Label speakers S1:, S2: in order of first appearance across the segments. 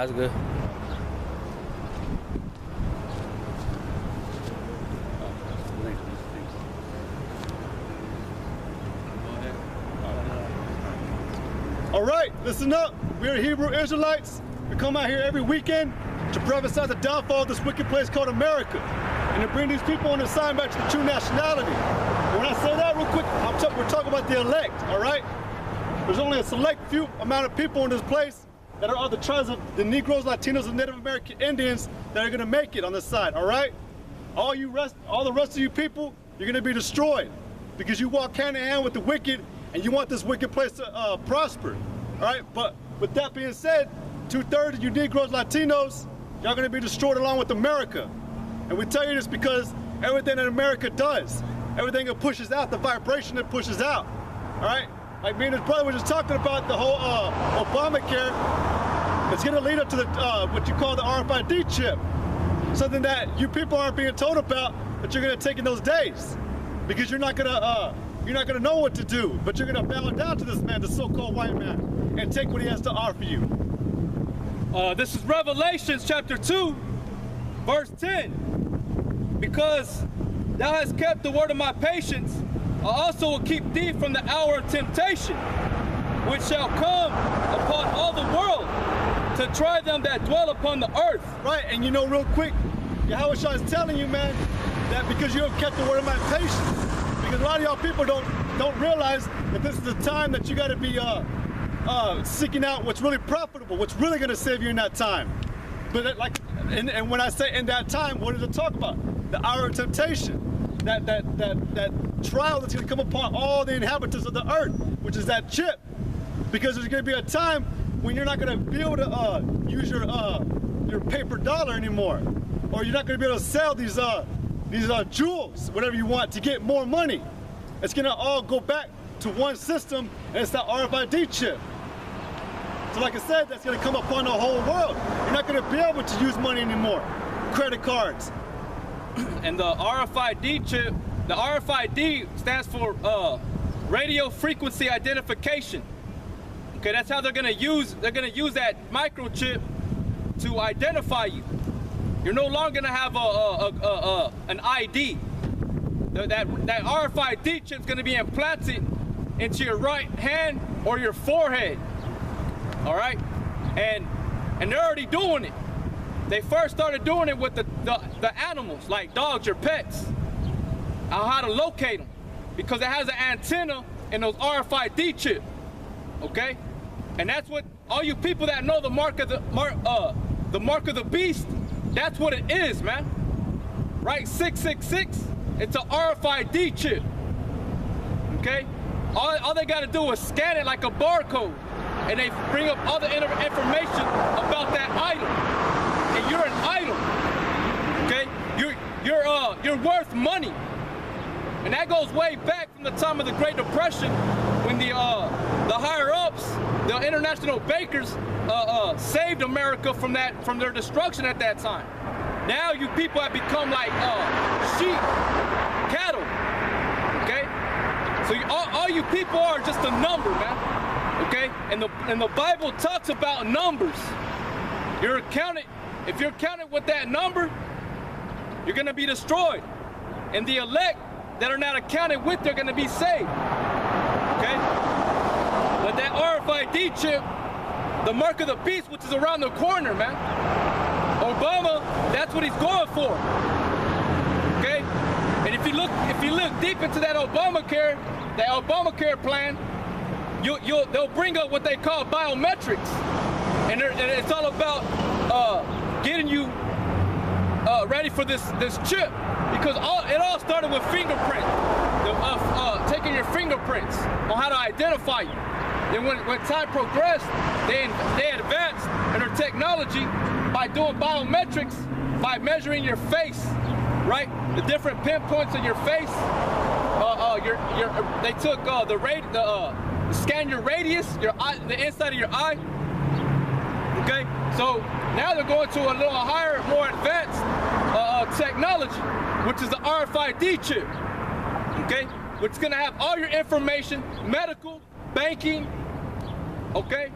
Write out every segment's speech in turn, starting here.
S1: Nah, it's good.
S2: All right, listen up. We are Hebrew Israelites. We come out here every weekend to prophesy the downfall of this wicked place called America, and to bring these people on the sign back to the true nationality. And when I say that real quick, we're talking about the elect, all right? There's only a select few amount of people in this place that are of the tribes of the Negroes, Latinos, and Native American Indians that are gonna make it on this side, all right? All the rest of you people, you're gonna be destroyed because you walk hand in hand with the wicked and you want this wicked place to prosper, all right? But with that being said, 2/3 of you Negroes, Latinos, y'all gonna be destroyed along with America. And we tell you this because everything that America does, everything it pushes out, the vibration it pushes out, all right? Like me and his brother were just talking about the whole Obamacare. It's gonna lead up to the what you call the RFID chip. Something that you people aren't being told about, but you're gonna take in those days. Because you're not gonna know what to do, but you're gonna bow down to this man, the so-called white man, and take what he has to offer you.
S3: This is Revelations chapter 2, verse 10. Because thou hast kept the word of my patience, I also will keep thee from the hour of temptation, which shall come upon all the world to try them that dwell upon the earth.
S2: Right, and you know real quick, Yahweh Shah is telling you, man, that because you have kept the word of my patience, because a lot of y'all people don't realize that this is the time that you gotta be seeking out what's really profitable, what's really gonna save you in that time. But and when I say in that time, what does it talk about? The hour of temptation. That trial that's gonna come upon all the inhabitants of the earth, which is that chip. Because there's gonna be a time when you're not gonna be able to use your paper dollar anymore. Or you're not gonna be able to sell these jewels, whatever you want, to get more money. It's gonna all go back to one system, and it's that RFID chip. So like I said, that's gonna come upon the whole world. You're not gonna be able to use money anymore. Credit cards.
S3: And the RFID chip, the RFID stands for radio frequency identification. Okay, that's how they're gonna use that microchip to identify you. You're no longer gonna have an ID. That RFID chip's gonna be implanted into your right hand or your forehead. All right, and they're already doing it. They first started doing it with the animals, like dogs, your pets, how to locate them, because it has an antenna in those RFID chip. Okay, and that's what all you people that know the mark of the beast. That's what it is, man. Right, 666. It's a RFID chip. Okay, all they got to do is scan it like a barcode, and they bring up all the information about that item. And you're an item, okay? You're worth money, and that goes way back from the time of the Great Depression, when the higher ups, the international bankers, saved America from their destruction at that time. Now you people have become like sheep, cattle, okay? So all you people are just a number, man, okay? And the Bible talks about numbers. You're counted. If you're counted with that number, you're gonna be destroyed. And the elect that are not accounted with, they're gonna be saved. Okay? But that RFID chip, the mark of the beast, which is around the corner, man. Obama, that's what he's going for. Okay? And if you look deep into that Obamacare plan, they'll bring up what they call biometrics. And it's all about getting you ready for this chip, because it all started with fingerprint, taking your fingerprints on how to identify you. Then when time progressed, they advanced in their technology by doing biometrics, by measuring your face, right? The different pinpoints of your face. They took scan your radius, the inside of your eye. Okay, so now they're going to a little higher, more advanced technology, which is the RFID chip. Okay, which is going to have all your information, medical, banking. Okay,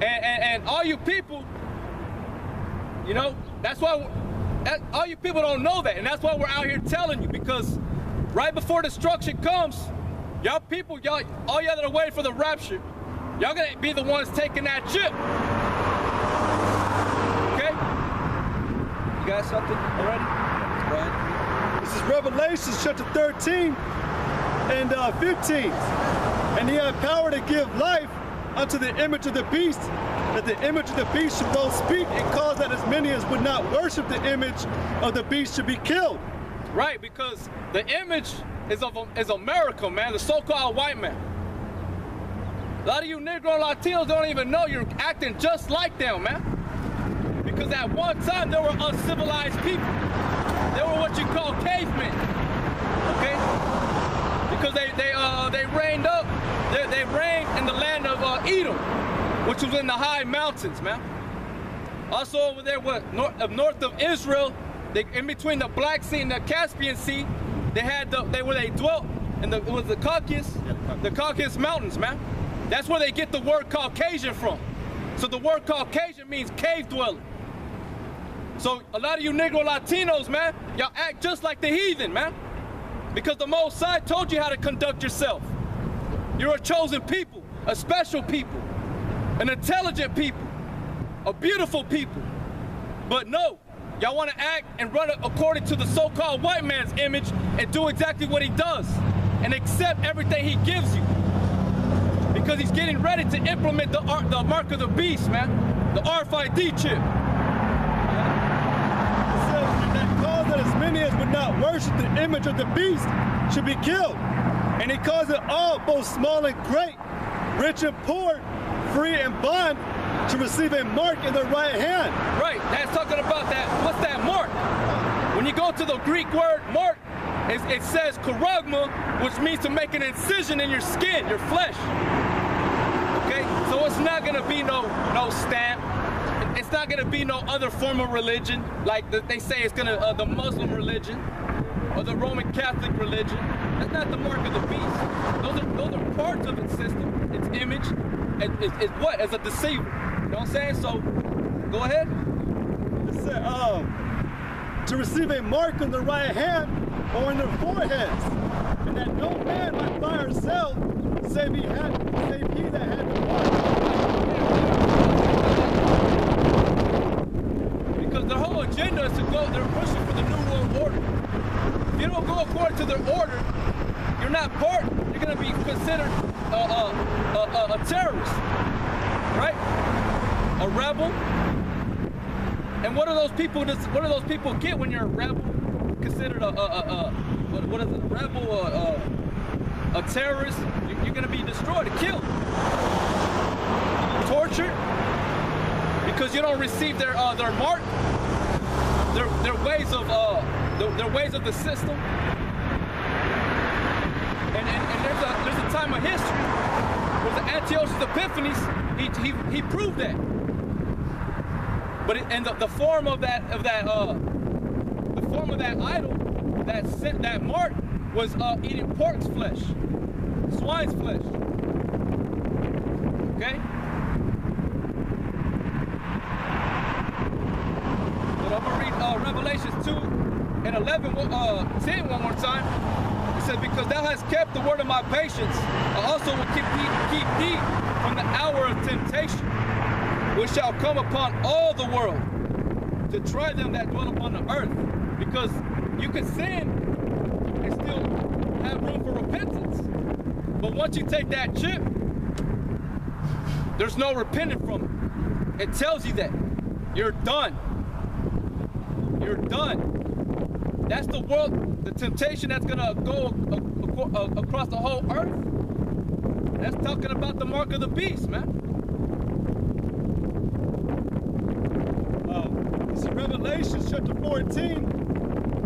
S3: and all you people, You know, that's why all you people don't know that, and that's why we're out here telling you, because right before destruction comes, y'all people, all y'all that are waiting for the rapture, y'all gonna be the ones taking that chip. Okay? You got something already? Go ahead.
S2: This is Revelation chapter 13 and 15. And he had power to give life unto the image of the beast, that the image of the beast should both speak and cause that as many as would not worship the image of the beast should be killed.
S3: Right, because the image is America, man, the so-called white man. A lot of you Negro and Latinos don't even know you're acting just like them, man. Because at one time, they were uncivilized people. They were what you call cavemen, okay? Because they reigned up, they reigned in the land of Edom, which was in the high mountains, man. Also over there, north of Israel, in between the Black Sea and the Caspian Sea, where they dwelt, and it was the Caucasus Mountains, man. That's where they get the word Caucasian from. So the word Caucasian means cave dweller. So a lot of you Negro Latinos, man, y'all act just like the heathen, man. Because the Most High told you how to conduct yourself. You're a chosen people, a special people, an intelligent people, a beautiful people. But no, y'all want to act and run according to the so-called white man's image and do exactly what he does and accept everything he gives you. Because he's getting ready to implement the mark of the beast, man, the RFID chip.
S2: That as many as would not worship the image of the beast should be killed. And he caused it all, both small and great, rich and poor, free and bond, to receive a mark in their right hand.
S3: Right, that's talking about that. What's that mark? When you go to the Greek word mark, it says karagma, which means to make an incision in your skin, your flesh. Okay, so it's not gonna be no stamp. It's not going to be no other form of religion, like they say it's going to, the Muslim religion or the Roman Catholic religion. That's not the mark of the beast. Those are parts of its system, its image, it's what? As a deceiver. You know what I'm saying? So, go ahead.
S2: It said, to receive a mark on the right hand or in their foreheads, and that no man might buy or sell, save he that had the mark.
S3: Because their whole agenda is to go, they're pushing for the New World Order. If you don't go according to their order, you're not part, you're going to be considered a terrorist, right? A rebel. And what do those people get when you're a rebel? Considered what is it, a rebel, a terrorist? You're going to be destroyed, killed, tortured. Because you don't receive their mark, their ways of the system, and there's a time of history where the Antiochus Epiphanes he proved that. But the form of that idol, that mark was eating pork's flesh, swine's flesh. Okay. I'm gonna read Revelations 2 and 10 one more time. It says, because thou hast kept the word of my patience, I also will keep thee from the hour of temptation, which shall come upon all the world, to try them that dwell upon the earth. Because you can sin and still have room for repentance. But once you take that chip, there's no repenting from it. It tells you that you're done. You're done. That's the world, the temptation that's gonna go across the whole earth. That's talking about the mark of the beast, man.
S2: This is Revelation chapter 14,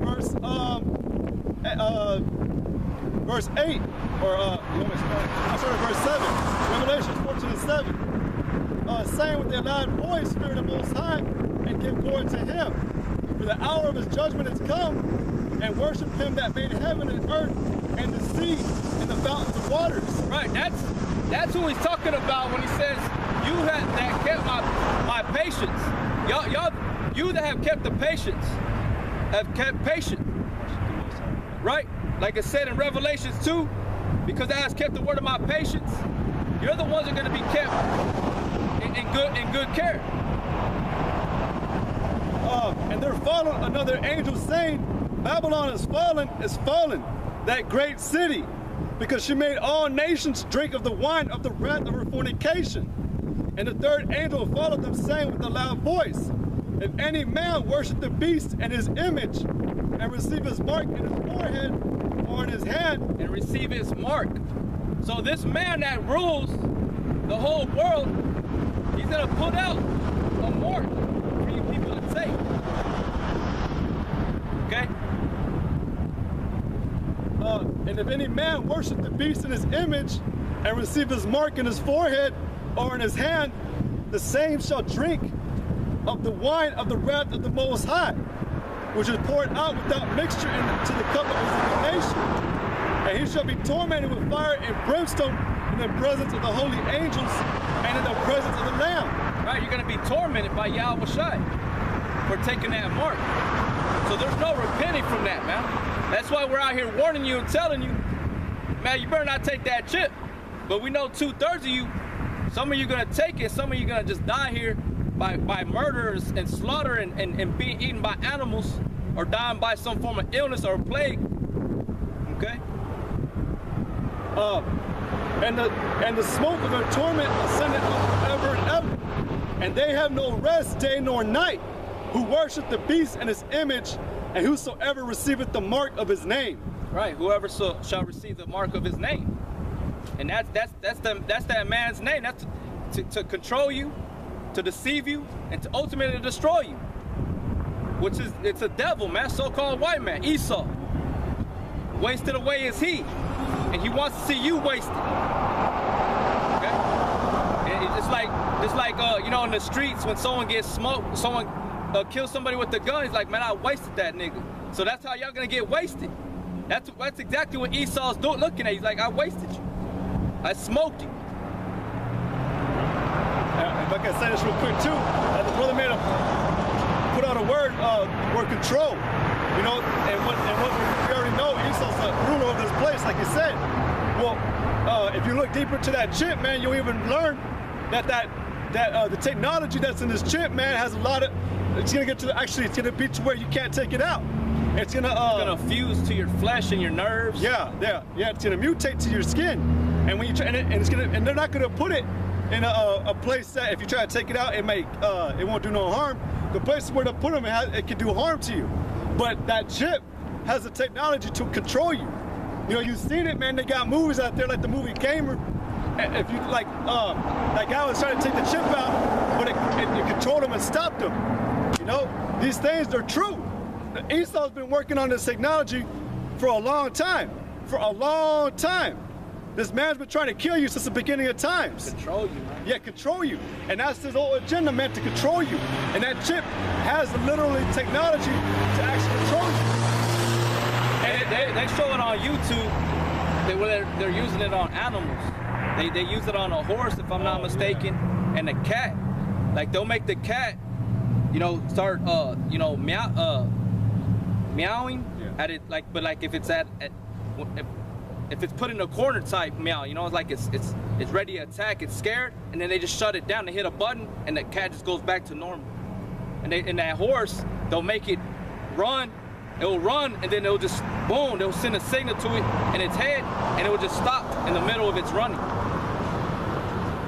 S2: verse 8, or verse 7. Revelation 14 and 7. Saying with a loud voice, fear the Most High, and give glory to Him. For the hour of His judgment is come, and worship Him that made heaven and earth, and the sea, and the fountains of waters.
S3: Right, that's who he's talking about when he says, you that kept my patience. You that have kept the patience, have kept patience. Right? Like it said in Revelations 2, because thou hast kept the word of my patience, you're the ones that are going to be kept in good care.
S2: And there followed another angel saying, Babylon is fallen, that great city, because she made all nations drink of the wine of the wrath of her fornication. And the third angel followed them, saying with a loud voice, if any man worship the beast and his image, and receive his mark in his forehead or in his hand,
S3: and receive his mark. So this man that rules the whole world, he's going to put out a mark for you people to take. Okay?
S2: And if any man worship the beast in his image and receive his mark in his forehead or in his hand, the same shall drink of the wine of the wrath of the Most High, which is poured out without mixture into the cup of his indignation. And he shall be tormented with fire and brimstone in the presence of the holy angels and in the presence of the Lamb.
S3: Right, you're going to be tormented by Yahweh Shai for taking that mark. So there's no repenting from that, man. That's why we're out here warning you and telling you, man, you better not take that chip. But we know 2/3 of you, some of you going to take it, some of you going to just die here by murders and slaughter and being eaten by animals or dying by some form of illness or plague. Okay?
S2: And the smoke of their torment ascended up forever and ever. And they have no rest day nor night, who worship the beast and his image, and whosoever receiveth the mark of his name.
S3: Right, whoever shall receive the mark of his name. And that's that man's name. That's to control you, to deceive you, and to ultimately destroy you. Which is, it's a devil, man, so-called white man, Esau. Wasted away is he. And he wants to see you wasted. Okay? And it's like you know, in the streets when someone gets smoked, someone kills somebody with a gun, he's like, man, I wasted that nigga. So that's how y'all gonna get wasted. That's exactly what Esau's looking at. He's like, I wasted you. I smoked you.
S2: If I can say this real quick too, the brother made put out a word control. You know, and what we already know, Esau's the ruler of this place, like you said. Well, if you look deeper into that chip, man, you'll even learn that the technology that's in this chip, man, has a lot of. It's gonna get to it's gonna be to where you can't take it out. It's gonna
S3: fuse to your flesh and your nerves.
S2: Yeah. It's gonna mutate to your skin, and when you try, and they're not gonna put it in a place that if you try to take it out, it won't do no harm. The places where they put them, it can do harm to you. But that chip has the technology to control you. You know, you've seen it, man. They got movies out there like the movie Gamer. If you that guy was trying to take the chip out, but it controlled him and stopped him. You know, these things, they're true. Esau's been working on this technology for a long time. This man's been trying to kill you since the beginning of times.
S3: Control you, man.
S2: Yeah, control you. And that's his whole agenda, man, to control you. And that chip has literally technology to actually control you.
S3: And they show it on YouTube. They're using it on animals. They use it on a horse, if I'm not mistaken, and a cat. Like they'll make the cat, you know, start, you know, meowing at it, like, but like if it's if it's put in a corner type meow, you know, it's like it's ready to attack, it's scared, and then they just shut it down. They hit a button, and the cat just goes back to normal. And that horse, they'll make it run. It'll run, and then it'll just boom. They'll send a signal to it in its head, and it will just stop in the middle of its running.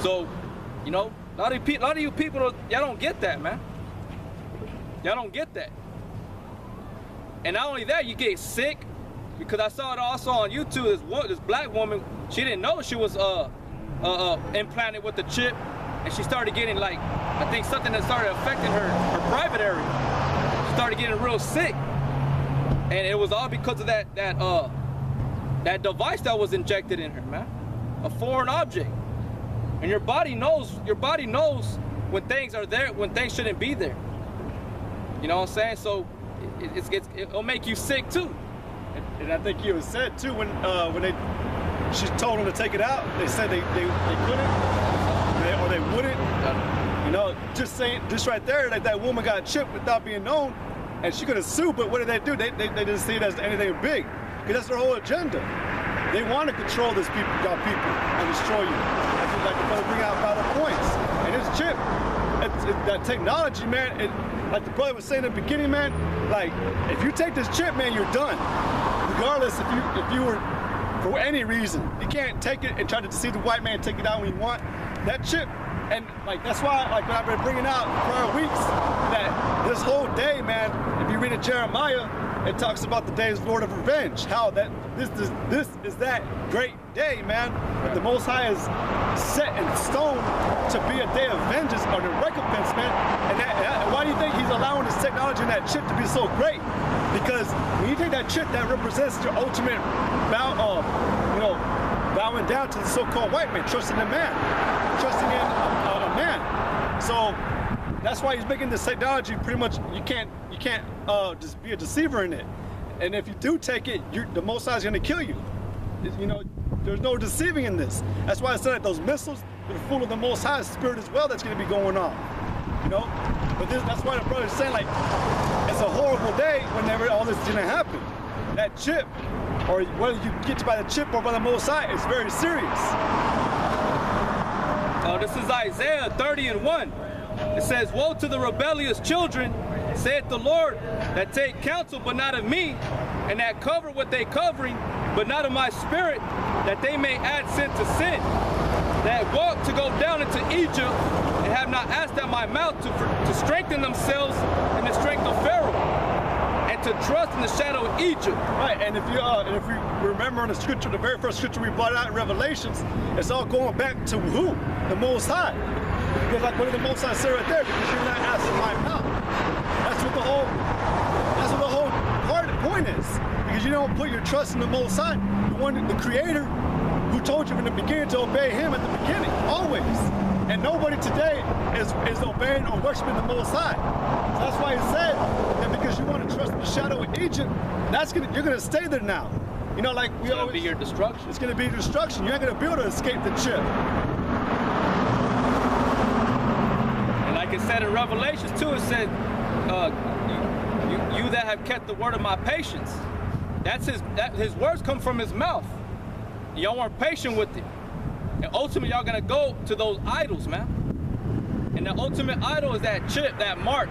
S3: So, you know, a lot of you people, y'all don't get that, man. Y'all don't get that. And not only that, you get sick. Because I saw it also on YouTube, this black woman, she didn't know she was implanted with the chip, and she started getting, like, I think something that started affecting her private area. She started getting real sick, and it was all because of that device that was injected in her, man, a foreign object. And your body knows when things are there, when things shouldn't be there. You know what I'm saying? So it'll make you sick too.
S2: And I think you said too when she told them to take it out, they said they couldn't, or they wouldn't. You know, just right there, like that woman got chipped without being known, and she could have sued, but what did they do? They didn't see it as anything big, because that's their whole agenda. They want to control y'all people, and destroy you. That's what, like the brother bring out valid points. And this chip, that technology, man, like the brother was saying in the beginning, man, like, if you take this chip, man, you're done. Regardless if you were, for any reason, you can't take it and try to deceive the white man, take it out when you want. That chip, and like that's why, like what I've been bringing out prior weeks, that this whole day, man, if you read in Jeremiah, it talks about the days, Lord of revenge. How that this is that great day, man. That the Most High is set in stone to be a day of vengeance or the recompense, man. And why do you think He's allowing this technology and that chip to be so great? Because when you take that chip, that represents your ultimate bowing down to the so-called white man, trusting in man, trusting in a man. So that's why He's making this technology pretty much. You can't just be a deceiver in it. And if you do take it, the Most High is going to kill you. You know, there's no deceiving in this. That's why I said that those missiles are full of the Most High spirit as well. That's going to be going on. You know, but that's why the brother's saying, like, it's a horrible day whenever all this is going to happen. That chip, or whether you get by the chip or by the Most High, it's very serious.
S3: This is Isaiah 30:1. It says, "Woe to the rebellious children, saith the Lord, that take counsel, but not of me, and that cover what they covering, but not of my spirit, that they may add sin to sin, that walk to go down into Egypt, and have not asked at my mouth to strengthen themselves in the strength of Pharaoh, and to trust in the shadow of Egypt."
S2: Right, and if we remember in the scripture, the very first scripture we brought out in Revelations, it's all going back to who? The Most High. Because like what did the Most High say right there? Because you're not asking my mouth. That's what the whole point is. Because you don't put your trust in the Most High, the Creator, who told you from the beginning to obey Him at the beginning, always. And nobody today is obeying or worshiping the Most High. So that's why He said that because you want to trust in the shadow of Egypt, you're gonna stay there now. You know, like
S3: it's gonna be your destruction.
S2: It's gonna be your destruction. You're not gonna be able to escape the chip.
S3: And like it said in Revelations 2, it said, you that have kept the word of my patience. His words come from His mouth. Y'all weren't patient with it. And ultimately, y'all gonna go to those idols, man. And the ultimate idol is that chip, that mark,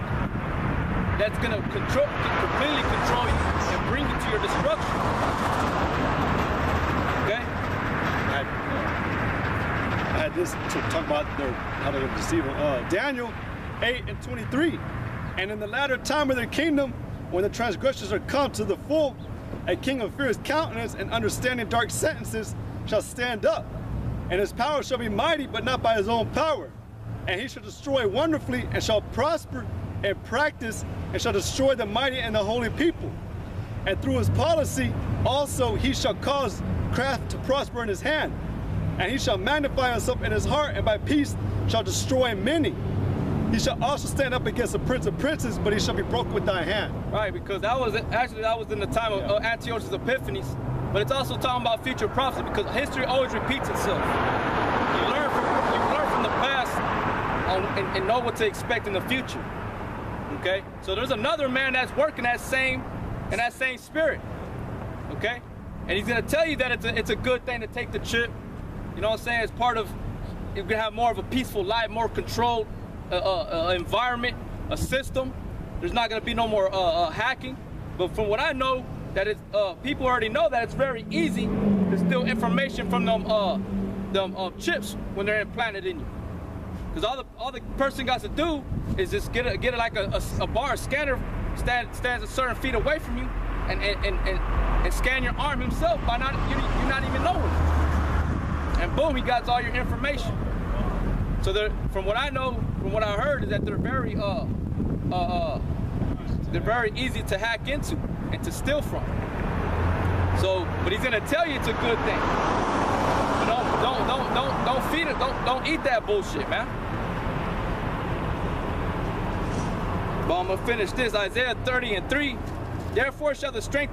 S3: that's gonna completely control you and bring you to your destruction. Okay?
S2: I had this to talk about how they're deceiving. Daniel 8:23. "And in the latter time of their kingdom, when the transgressors are come to the full, a king of fierce countenance and understanding dark sentences shall stand up. And his power shall be mighty, but not by his own power. And he shall destroy wonderfully, and shall prosper and practice, and shall destroy the mighty and the holy people. And through his policy also he shall cause craft to prosper in his hand. And he shall magnify himself in his heart, and by peace shall destroy many. He shall also stand up against the prince of princes, but he shall be broken with thy hand."
S3: Right, because that was in the time of Antiochus Epiphanes, but it's also talking about future prophecy, because history always repeats itself. You learn from the past and know what to expect in the future. Okay, so there's another man that's working that same spirit. Okay, and he's gonna tell you that it's a good thing to take the chip. You know what I'm saying? It's part of, you're gonna have more of a peaceful life, more controlled environment, a system. There's not going to be no more hacking. But from what I know, that it's people already know that it's very easy to steal information from them chips when they're implanted in you. Because all the person got to do is just get it like a bar scanner stands a certain feet away from you and scan your arm himself by you're not even knowing. And boom, he got all your information. So from what I know, from what I heard, is that they're very easy to hack into and to steal from. So, but he's gonna tell you it's a good thing. But don't feed it. Don't eat that bullshit, man. But I'm gonna finish this. Isaiah 30:3. "Therefore shall the strength